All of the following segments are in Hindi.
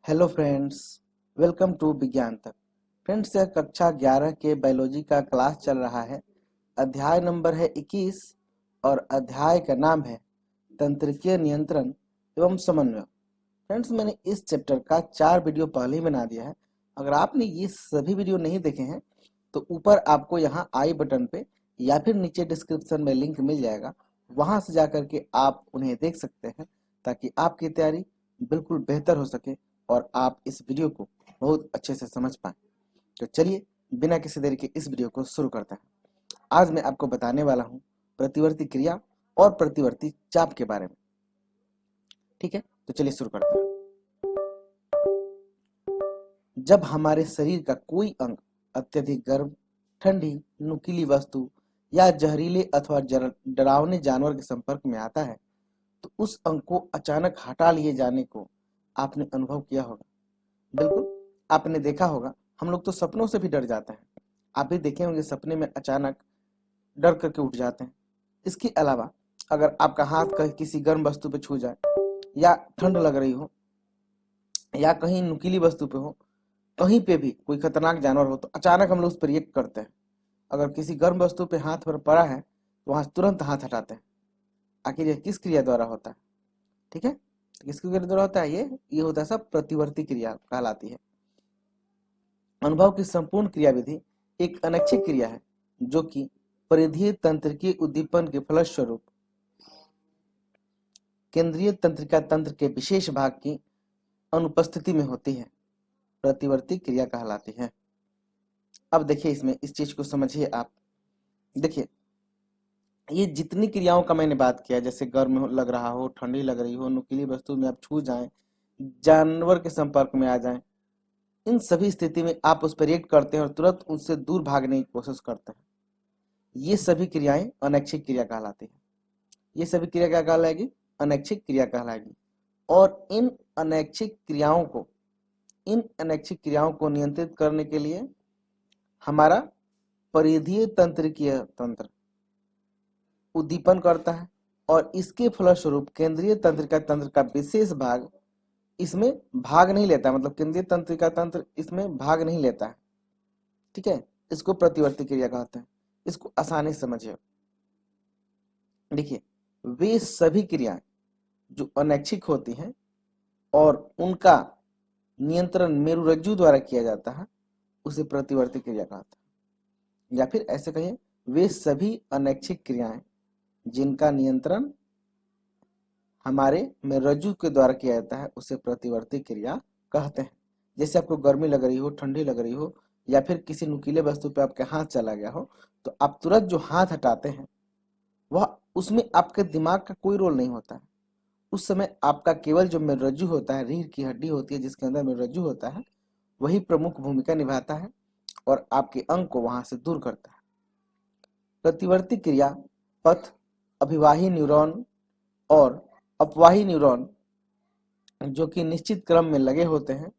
हेलो फ्रेंड्स, वेलकम टू विज्ञान तक। फ्रेंड्स, यह कक्षा 11 के बायोलॉजी का क्लास चल रहा है। अध्याय नंबर है 21 और अध्याय का नाम है तंत्रिकीय नियंत्रण एवं समन्वय। फ्रेंड्स, मैंने इस चैप्टर का 4 वीडियो पहले ही बना दिया है। अगर आपने ये सभी वीडियो नहीं देखे हैं तो ऊपर आपको यहाँ आई बटन पे या फिर नीचे डिस्क्रिप्शन में लिंक मिल जाएगा, वहां से जाकर के आप उन्हें देख सकते हैं ताकि आपकी तैयारी बिल्कुल बेहतर हो सके और आप इस वीडियो को बहुत अच्छे से समझ पाए। तो चलिए बिना किसी देरी के इस वीडियो को शुरू करते हैं। आज मैं आपको बताने वाला हूँ प्रतिवर्ती क्रिया और प्रतिवर्ती चाप के बारे में। ठीक है, तो चलिए शुरू करते हैं। जब हमारे शरीर का कोई अंग अत्यधिक गर्म, ठंडी, नुकीली वस्तु या जहरीले अथवा डरावने जानवर के संपर्क में आता है तो उस अंग को अचानक हटा लिए जाने को आपने अनुभव किया होगा। बिल्कुल, आपने देखा होगा, हम लोग तो सपनों से भी डर जाते हैं। आप भी देखे होंगे सपने में अचानक डर करके उठ जाते हैं। इसके अलावा अगर आपका हाथ कहीं किसी गर्म वस्तु पे छू जाए या ठंड लग रही हो या कहीं नुकीली वस्तु पे हो, कहीं पे भी कोई खतरनाक जानवर हो तो अचानक हम लोग उस पर रिएक्ट करते हैं। अगर किसी गर्म वस्तु पे हाथ पर पड़ा है तो वहां तुरंत हाथ हटाते हैं। आखिर यह किस क्रिया द्वारा होता है? ठीक है, किस क्रिया द्वारा होता है? ये होता है सब प्रतिवर्ती क्रिया कहलाती है। अनुभव की संपूर्ण क्रियाविधि एक अनैच्छिक क्रिया है जो कि परिधीय तंत्रिकीय उद्दीपन के फलस्वरूप केंद्रीय तंत्रिका तंत्र के विशेष भाग की अनुपस्थिति में होती है। प्रतिवर्ती क्रिया कहलाती है। अब देखिए, इसमें इस चीज को समझिए आप। देखिए, ये जितनी क्रियाओं का मैंने बात किया, जैसे गर्म लग रहा हो, ठंडी लग रही हो, नुकीली वस्तु में आप छू जाएं, जानवर के संपर्क में आ जाएं, इन सभी स्थिति में आप उस पर रिएक्ट करते हैं और तुरंत उससे दूर भागने की कोशिश करते हैं। ये सभी क्रियाएं अनैच्छिक क्रिया कहलाती है। ये सभी क्रिया क्या कहलाएगी? अनैच्छिक क्रिया कहलाएगी। और इन अनैच्छिक क्रियाओं को नियंत्रित करने के लिए हमारा परिधीय तंत्रिकीय तंत्र उद्दीपन करता है और इसके फलस्वरूप केंद्रीय तंत्रिका तंत्र का विशेष भाग इसमें भाग नहीं लेता, मतलब केंद्रीय तंत्रिका तंत्र इसमें भाग नहीं लेता है। ठीक है, इसको प्रतिवर्ती क्रिया कहते हैं। इसको आसानी से समझिए। देखिए, वे सभी क्रियाएं जो अनैच्छिक होती हैं और उनका नियंत्रण मेरुरज्जु द्वारा किया जाता है उसे प्रतिवर्ती क्रिया कहते हैं। या फिर ऐसे कहिए, वे सभी अनैच्छिक क्रियाएं जिनका नियंत्रण हमारे मेरुरज्जु के द्वारा किया जाता है उसे प्रतिवर्ती क्रिया कहते हैं। जैसे आपको गर्मी लग रही हो, ठंडी लग रही हो या फिर किसी नुकीले वस्तु पे आपके हाथ चला गया हो तो आप तुरंत जो हाथ हटाते हैं वह उसमें आपके दिमाग का कोई रोल नहीं होता है। उस समय आपका केवल जो मेरुरज्जु होता है, रीढ़ की हड्डी होती है जिसके अंदर मेरुरज्जु होता है, वही प्रमुख भूमिका निभाता है और आपके अंग को वहां से दूर करता है। प्रतिवर्ती क्रिया पथ अभिवाही न्यूरॉन और अपवाही न्यूरॉन जो कि निश्चित क्रम में लगे होते हैं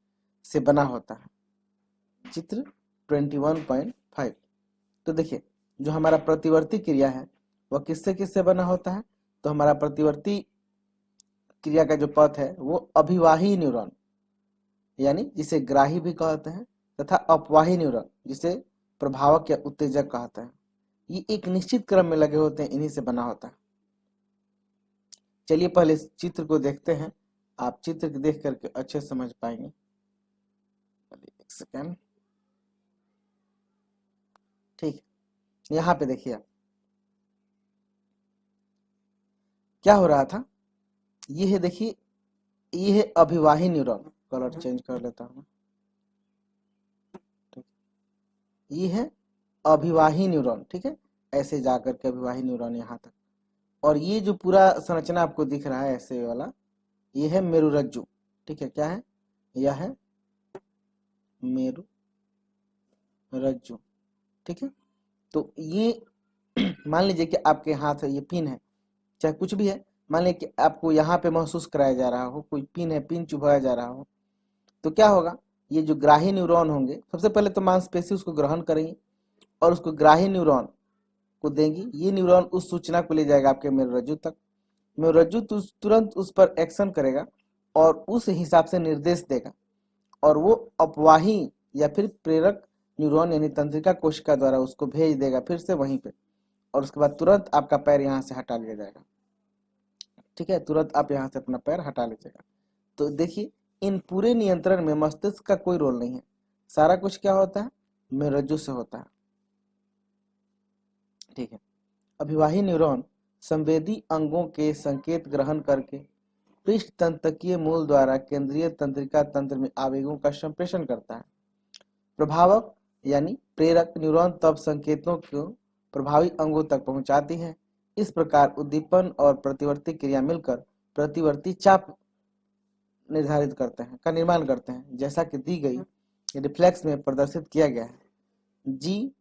से बना होता है। चित्र 21.5। तो देखिए, जो हमारा प्रतिवर्ती क्रिया है वह किससे किससे बना होता है? तो हमारा प्रतिवर्ती क्रिया का जो पथ है वो अभिवाही न्यूरॉन यानी जिसे ग्राही भी कहते हैं तथा अपवाही न्यूरॉन जिसे प्रभावक या उत्तेजक कहते हैं, ये एक निश्चित क्रम में लगे होते हैं, इन्हीं से बना होता है। चलिए पहले इस चित्र को देखते हैं, आप चित्र को देख करके अच्छे समझ पाएंगे। एक सेकेंड। ठीक, यहाँ पे देखिए आप क्या हो रहा था। ये है, देखिए, ये है अभिवाही न्यूरॉन। कलर चेंज कर लेता हूँ। ये है अभिवाही न्यूरॉन। ठीक है, ऐसे जाकर के अभिवाही न्यूरॉन यहाँ तक, और ये जो पूरा संरचना आपको दिख रहा है ऐसे वाला, ये है मेरुरज्जु। ठीक है, क्या है? यह है मेरुरज्जु। ठीक है, तो ये मान लीजिए कि आपके हाथ है, ये पिन है, चाहे कुछ भी है, मान लीजिए कि आपको यहाँ पे महसूस कराया जा रहा हो, कोई पिन है, पिन चुभाया जा रहा हो, तो क्या होगा? ये जो ग्राही न्यूरॉन होंगे, सबसे पहले तो मांसपेशी उसको ग्रहण करेंगी और उसको ग्राही न्यूरॉन को देंगी। ये न्यूरॉन उस सूचना को ले जाएगा आपके मेरुरज्जु तक। मेरुरज्जु तुरंत उस पर एक्शन करेगा और उस हिसाब से निर्देश देगा और वो अपवाही या फिर प्रेरक न्यूरॉन यानी तंत्रिका कोशिका द्वारा उसको भेज देगा फिर से वहीं पे, और उसके बाद तुरंत आपका पैर यहाँ से हटा लिया जाएगा। ठीक है, तुरंत आप यहाँ से अपना पैर हटा लीजिएगा। तो देखिए, इन पूरे नियंत्रण में मस्तिष्क का कोई रोल नहीं है, सारा कुछ क्या होता है, मेरुरज्जु से होता है। ठीक है, अभिवाही न्यूरॉन संवेदी अंगों के संकेत ग्रहण करके पृष्ठ तंत्रिकीय मूल द्वारा केंद्रीय तंत्रिका तंत्र में आवेगों का संप्रेषण करता है। प्रभावक यानी प्रेरक न्यूरॉन तब संकेतों को प्रभावी अंगों तक पहुंचाती है। इस प्रकार उद्दीपन और प्रतिवर्ती क्रिया मिलकर प्रतिवर्ती चाप निर्धारित करते हैं, का निर्माण करते हैं, जैसा कि दी गई रिफ्लेक्स में प्रदर्शित किया गया है। जी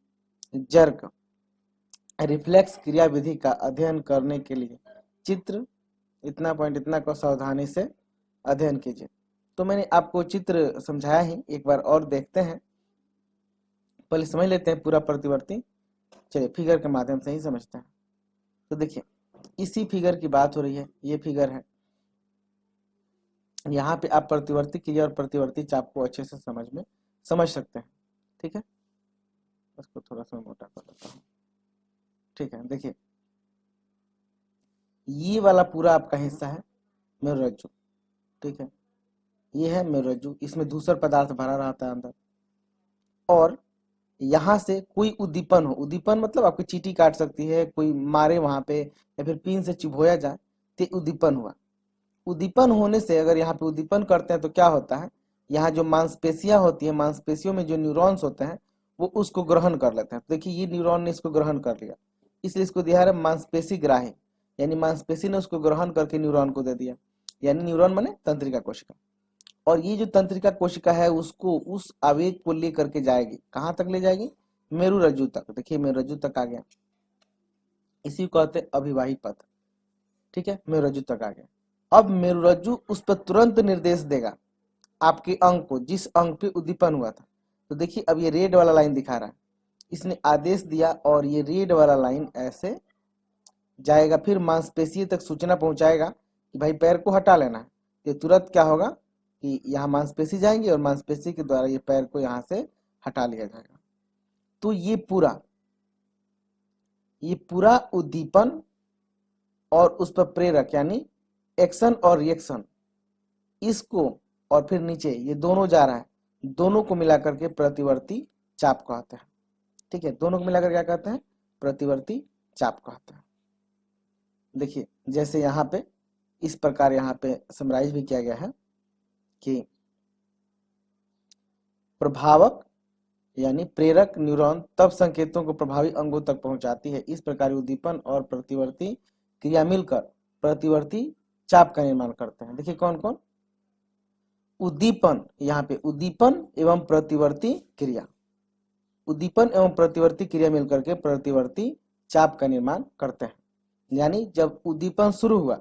जर्क रिफ्लेक्स क्रिया विधि का अध्ययन करने के लिए चित्र इतना पॉइंट इतना को सावधानी से अध्ययन कीजिए। तो मैंने आपको चित्र समझाया ही, एक बार और देखते हैं, पहले समझ लेते हैं पूरा प्रतिवर्ती। चलिए फिगर के माध्यम से ही समझते हैं। तो देखिए, इसी फिगर की बात हो रही है, ये फिगर है, यहाँ पे आप प्रतिवर्ती क्रिया और प्रतिवर्ती चाप को अच्छे से समझ सकते हैं। ठीक है, इसको थोड़ा सा मोटा कर देता हूँ। ठीक है, देखिए ये वाला पूरा आपका हिस्सा है मेरुरज्जु। ठीक है, ये है मेरुरज्जु, इसमें धूसर पदार्थ भरा रहता है अंदर, और यहाँ से कोई उद्दीपन हो, उद्दीपन मतलब आपकी चींटी काट सकती है, कोई मारे वहां पे, या फिर पीन से चिभोया जाए, तो उद्दीपन हुआ। उद्दीपन होने से अगर यहाँ पे उद्दीपन करते हैं तो क्या होता है, यहाँ जो मांसपेशियां होती है, मांसपेशियों में जो न्यूरॉन्स होते हैं वो उसको ग्रहण कर लेते हैं। तो देखिए ये न्यूरॉन ने इसको ग्रहण कर लिया, इसलिए इसको दिया है मांसपेशी ग्राही, यानी मांसपेशी ने उसको ग्रहण करके न्यूरॉन को दे दिया, यानी न्यूरॉन माने तंत्रिका कोशिका। और ये जो तंत्रिका कोशिका है उसको उस आवेग को लेकर के जाएगी, कहाँ तक ले जाएगी, मेरुरज्जु तक। देखिए मेरुरज्जु तक आ गया, इसी को कहते हैं अभिवाही पथ। ठीक है, मेरुरज्जु तक आ गया। अब मेरुरज्जु उस पर तुरंत निर्देश देगा आपके अंग को, जिस अंग पे उद्दीपन हुआ था। तो देखिए अब ये रेड वाला लाइन दिखा रहा है, इसने आदेश दिया और ये रेड वाला लाइन ऐसे जाएगा, फिर मांसपेशी तक सूचना पहुंचाएगा कि भाई पैर को हटा लेना है। ये तुरंत क्या होगा कि यहाँ मांसपेशी जाएंगे और मांसपेशी के द्वारा ये पैर को यहाँ से हटा लिया जाएगा। तो ये पूरा उद्दीपन और उस पर प्रेरक यानी एक्शन और रिएक्शन, इसको और फिर नीचे ये दोनों जा रहा है, दोनों को मिलाकर के प्रतिवर्ती चाप कहते हैं। ठीक है, दोनों को मिलाकर क्या कहते हैं, प्रतिवर्ती चाप कहते हैं। देखिए जैसे यहाँ पे इस प्रकार यहाँ पे समराइज भी किया गया है कि प्रभावक यानी प्रेरक न्यूरॉन तब संकेतों को प्रभावी अंगों तक पहुंचाती है। इस प्रकार उद्दीपन और प्रतिवर्ती क्रिया मिलकर प्रतिवर्ती चाप का निर्माण करते हैं। देखिए कौन कौन, उद्दीपन, यहाँ पे उद्दीपन एवं प्रतिवर्ती क्रिया, उद्दीपन एवं प्रतिवर्ती क्रिया मिलकर के प्रतिवर्ती चाप का निर्माण करते हैं। यानी जब उद्दीपन शुरू हुआ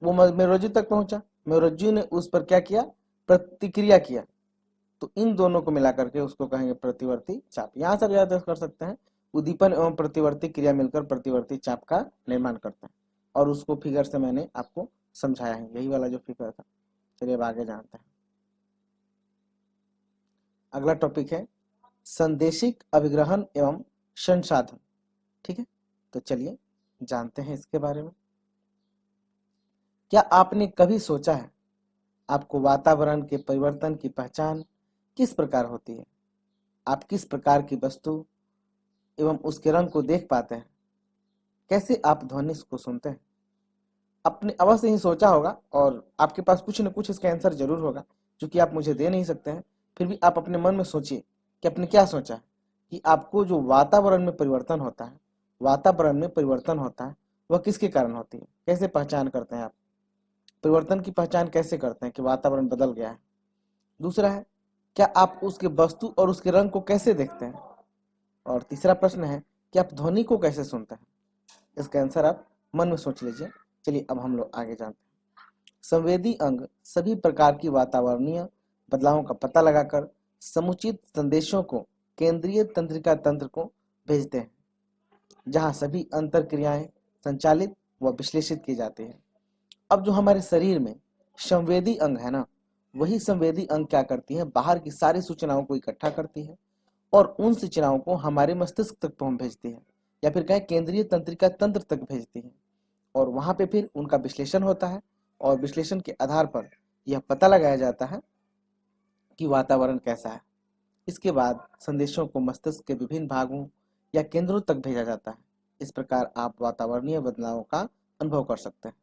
वो मेरुरज्जु तक पहुंचा, मेरुरज्जु ने उस पर क्या किया, प्रतिक्रिया किया, तो इन दोनों को मिलाकर के उसको कहेंगे प्रतिवर्ती चाप। यहाँ से याद कर सकते हैं, उद्दीपन एवं प्रतिवर्ती क्रिया मिलकर प्रतिवर्ती चाप का निर्माण करते हैं, और उसको फिगर से मैंने आपको समझाया है, यही वाला जो फिगर था। चलिए अब आगे जानते हैं। अगला टॉपिक है संदेशिक अभिग्रहण एवं संसाधन। ठीक है, तो चलिए जानते हैं इसके बारे में। क्या आपने कभी सोचा है आपको वातावरण के परिवर्तन की पहचान किस प्रकार होती है? आप किस प्रकार की वस्तु एवं उसके रंग को देख पाते हैं? कैसे आप ध्वनि को सुनते हैं? आपने अवश्य ही सोचा होगा, और आपके पास कुछ न कुछ इसका आंसर जरूर होगा, क्योंकि आप मुझे दे नहीं सकते हैं। फिर भी आप अपने मन में सोचिए कि आपने क्या सोचा है कि आपको जो वातावरण में परिवर्तन होता है, वातावरण में परिवर्तन होता है वह किसके कारण होती है? कैसे पहचान करते हैं आप परिवर्तन की पहचान कैसे करते हैं कि वातावरण बदल गया है? दूसरा है, क्या आप उसके वस्तु और उसके रंग को कैसे देखते हैं? और तीसरा प्रश्न है कि आप ध्वनि को कैसे सुनते हैं? इसका आंसर आप मन में सोच लीजिए। चलिए अब हम लोग आगे जानते हैं। संवेदी अंग सभी प्रकार की वातावरणीय बदलावों का पता लगाकर समुचित संदेशों को केंद्रीय तंत्रिका तंत्र को भेजते हैं, जहां सभी अंतर क्रियाएं संचालित व विश्लेषित की जाती है। अब जो हमारे शरीर में संवेदी अंग है ना, वही संवेदी अंग क्या करती है, बाहर की सारी सूचनाओं को इकट्ठा करती है और उन सूचनाओं को हमारे मस्तिष्क तक पहुंच भेजती है, या फिर कहें केंद्रीय तंत्रिका तंत्र तक भेजती है। और वहां पे फिर उनका विश्लेषण होता है और विश्लेषण के आधार पर यह पता लगाया जाता है कि वातावरण कैसा है। इसके बाद संदेशों को मस्तिष्क के विभिन्न भागों या केंद्रों तक भेजा जाता है। इस प्रकार आप वातावरणीय बदलावों का अनुभव कर सकते हैं।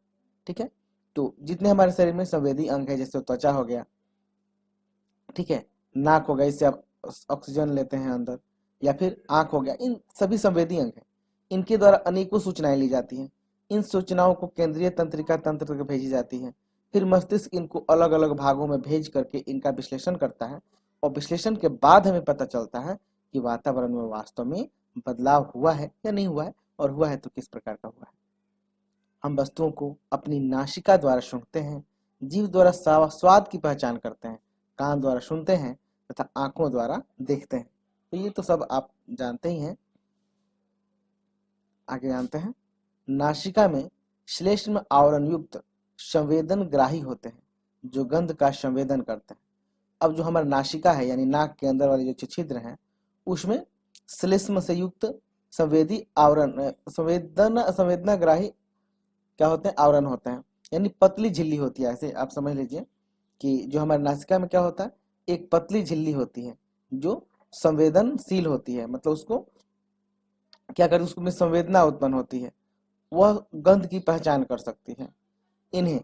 ठीक है, तो जितने हमारे शरीर में संवेदी अंग है, जैसे त्वचा हो गया, ठीक है, नाक हो गया, इससे आप ऑक्सीजन लेते हैं अंदर, या फिर आंख हो गया, इन सभी संवेदी अंग हैं। इनके द्वारा अनेकों सूचनाएं ली जाती हैं। इन सूचनाओं को केंद्रीय तंत्रिका तंत्र तक भेजी जाती है। फिर मस्तिष्क इनको अलग अलग भागों में भेज करके इनका विश्लेषण करता है और विश्लेषण के बाद हमें पता चलता है कि वातावरण में वास्तव में बदलाव हुआ है या नहीं हुआ है, और हुआ है तो किस प्रकार का हुआ है। हम वस्तुओं को अपनी नासिका द्वारा सूंघते हैं, जीभ द्वारा स्वाद की पहचान करते हैं, कान द्वारा सुनते हैं तथा आंखों द्वारा देखते हैं। तो ये तो सब आप जानते ही हैं। आगे जानते हैं, नासिका में श्लेष्म आवरण युक्त संवेदन ग्राही होते हैं जो गंध का संवेदन करते हैं। अब जो हमारा नासिका है, यानी नाक के अंदर वाले जो छिद्र हैं, उसमें श्लेष्म से युक्त संवेदी आवरण संवेदना ग्राही क्या होते हैं, आवरण होते हैं, यानी पतली झिल्ली होती है। ऐसे आप समझ लीजिए कि जो हमारे नासिका में क्या होता है, एक पतली झिल्ली होती है जो संवेदनशील होती है, मतलब उसको क्या करती है, उसमें संवेदना उत्पन्न होती है, वह गंध की पहचान कर सकती है। इन्हें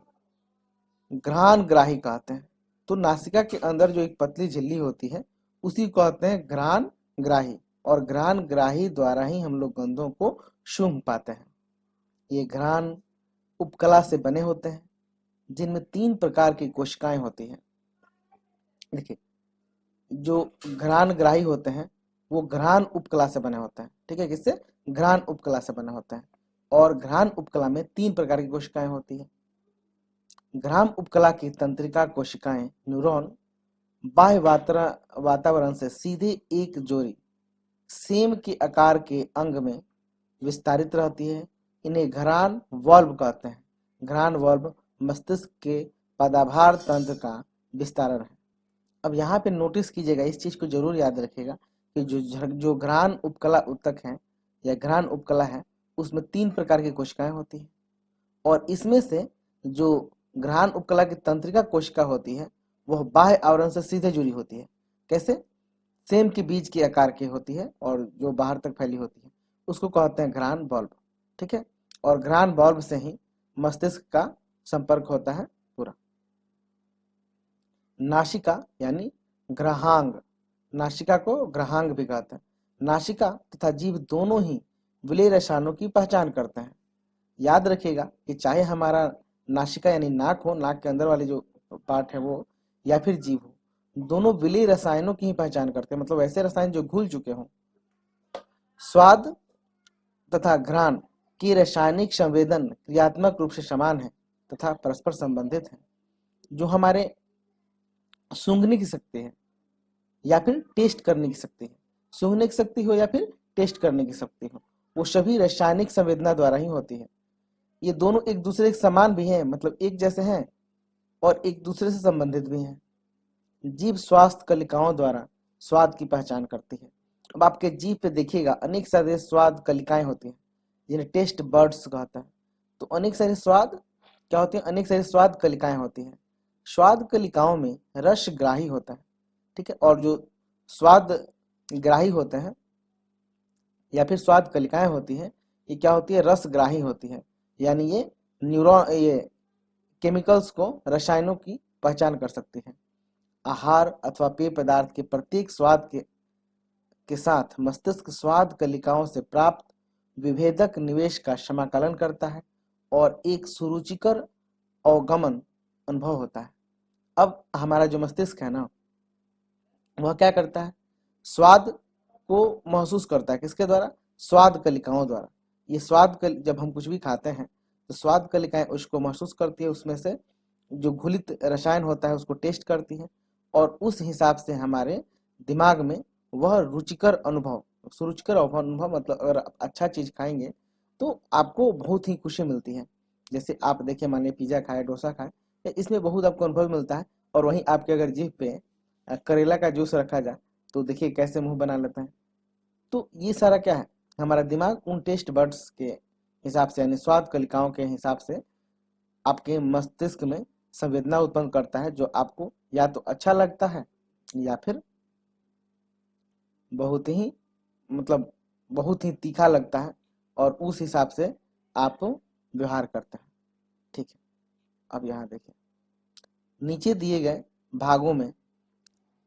घ्राण ग्राही कहते हैं। तो नासिका के अंदर जो एक पतली झिल्ली होती है उसी को कहते हैं घ्राण ग्राही, और घ्राण ग्राही द्वारा ही हम लोग गंधों को सूंघ पाते हैं। ये घ्राण उपकला से बने होते हैं जिनमें 3 प्रकार की कोशिकाएं होती हैं। देखिए, जो घ्राण ग्राही होते हैं वो घ्राण उपकला से बने होते हैं। ठीक है, किससे, घ्राण उपकला से बने होते हैं। और घ्राण उपकला में 3 प्रकार की कोशिकाएं होती है। घ्राण उपकला की तंत्रिका कोशिकाएं न्यूरॉन बाह्य वातावरण से सीधे एक जोड़ी सेम के आकार के अंग में विस्तारित रहती है। इन्हें घ्राण वाल्व कहते हैं। घ्राण वाल्व मस्तिष्क के पदाभार तंत्र का विस्तारण है। अब यहाँ पे नोटिस कीजिएगा, इस चीज को जरूर याद रखिएगा कि जो घ्राण उपकला उत्तक है या घ्राण उपकला है, उसमें 3 प्रकार की कोशिकाएं होती है। और इसमें से जो घ्राण उपकला की तंत्रिका कोशिका होती है वह बाह्य आवरण से सीधे जुड़ी होती है। कैसे, सेम के बीज के आकार की होती है और जो बाहर तक फैली होती है, उसको कहते हैं घ्राण बल्ब। ठीक है, और घ्राण बल्ब से ही मस्तिष्क का संपर्क होता है पूरा। नासिका यानी ग्रहांग, नासिका को ग्रहांग भी कहते हैं। नासिका तथा जीभ दोनों ही विलेय रसायनों की पहचान करते हैं। याद रखिएगा कि चाहे हमारा नासिका यानी नाक हो, नाक के अंदर वाले जो पार्ट है वो, या फिर जीभ हो, दोनों विलेय रसायनों की ही पहचान करते हैं, मतलब ऐसे रसायन जो घुल चुके हों। स्वाद तथा घ्राण की रासायनिक संवेदन क्रियात्मक रूप से समान है तथा परस्पर संबंधित है। जो हमारे सूंघने की शक्ति है या फिर टेस्ट करने की शक्ति है, सूंघने की शक्ति हो या फिर टेस्ट करने की शक्ति हो, वो सभी रासायनिक संवेदना द्वारा ही होती है। ये दोनों एक दूसरे के समान भी हैं, मतलब एक जैसे हैं और एक दूसरे से संबंधित भी हैं। जीभ स्वास्थ्य कलिकाओं द्वारा स्वाद की पहचान करती है। अब आपके जीभ पे देखिएगा अनेक सारे स्वाद कलिकाएं होती हैं जिन्हें टेस्ट बर्ड्स कहता है। तो अनेक सारे स्वाद क्या होते हैं, अनेक सारी स्वाद कलिकाएं होती हैं। स्वाद कलिकाओं में रस ग्राही होता है। ठीक है, और जो स्वाद ग्राही होते हैं या फिर स्वाद कलिकाएं होती हैं, ये क्या होती है, रस ग्राही होती है, यानी ये न्यूरॉन, ये केमिकल्स को, रसायनों की पहचान कर सकती है। आहार अथवा पेय पदार्थ के प्रत्येक स्वाद के साथ मस्तिष्क स्वाद कलिकाओं से प्राप्त विभेदक निवेश का समाकलन करता है और एक सुरुचिकर अवगमन अनुभव होता है। अब हमारा जो मस्तिष्क है ना, वह क्या करता है, स्वाद को महसूस करता है। किसके द्वारा, स्वाद कलिकाओं द्वारा। ये जब हम कुछ भी खाते हैं तो स्वाद कलिकाएं उसको महसूस करती है, उसमें से जो घुलित रसायन होता है उसको टेस्ट करती है और उस हिसाब से हमारे दिमाग में वह रुचिकर अनुभव, सुरुचिकर अनुभव, मतलब अगर आप अच्छा चीज खाएंगे तो आपको बहुत ही खुशी मिलती है। जैसे आप देखिए, मान लीजिए पिज्जा खाए, डोसा खाए, इसमें बहुत आपको अनुभव मिलता है और वहीं आपके अगर जीभ पे करेला का जूस रखा जाए तो देखिए कैसे मुंह बना लेता है। तो ये सारा क्या है, हमारा दिमाग उन टेस्ट बर्ड्स के हिसाब से यानी स्वाद कलिकाओं के हिसाब से आपके मस्तिष्क में संवेदना उत्पन्न करता है, जो आपको या तो अच्छा लगता है या फिर बहुत ही मतलब बहुत ही तीखा लगता है, और उस हिसाब से आप व्यवहार करते हैं। ठीक है, अब यहाँ देखिए नीचे दिए गए भागों में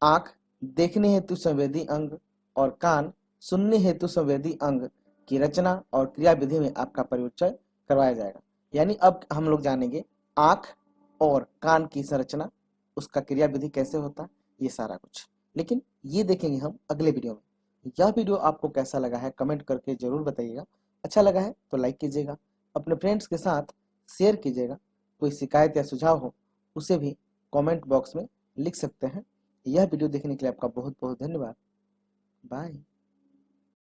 आंख देखने हेतु संवेदी अंग और कान सुनने हेतु संवेदी अंग की रचना और क्रियाविधि में आपका परिचय करवाया जाएगा। यानी अब हम लोग जानेंगे आंख और कान की संरचना, उसका क्रियाविधि कैसे होता है, ये सारा कुछ। लेकिन ये देखेंगे हम अगले वीडियो में। यह वीडियो आपको कैसा लगा है कमेंट करके जरूर बताइएगा। अच्छा लगा है तो लाइक कीजिएगा, अपने फ्रेंड्स के साथ शेयर कीजिएगा। कोई शिकायत या सुझाव हो उसे भी कमेंट बॉक्स में लिख सकते हैं। यह वीडियो देखने के लिए आपका बहुत बहुत धन्यवाद। बाय।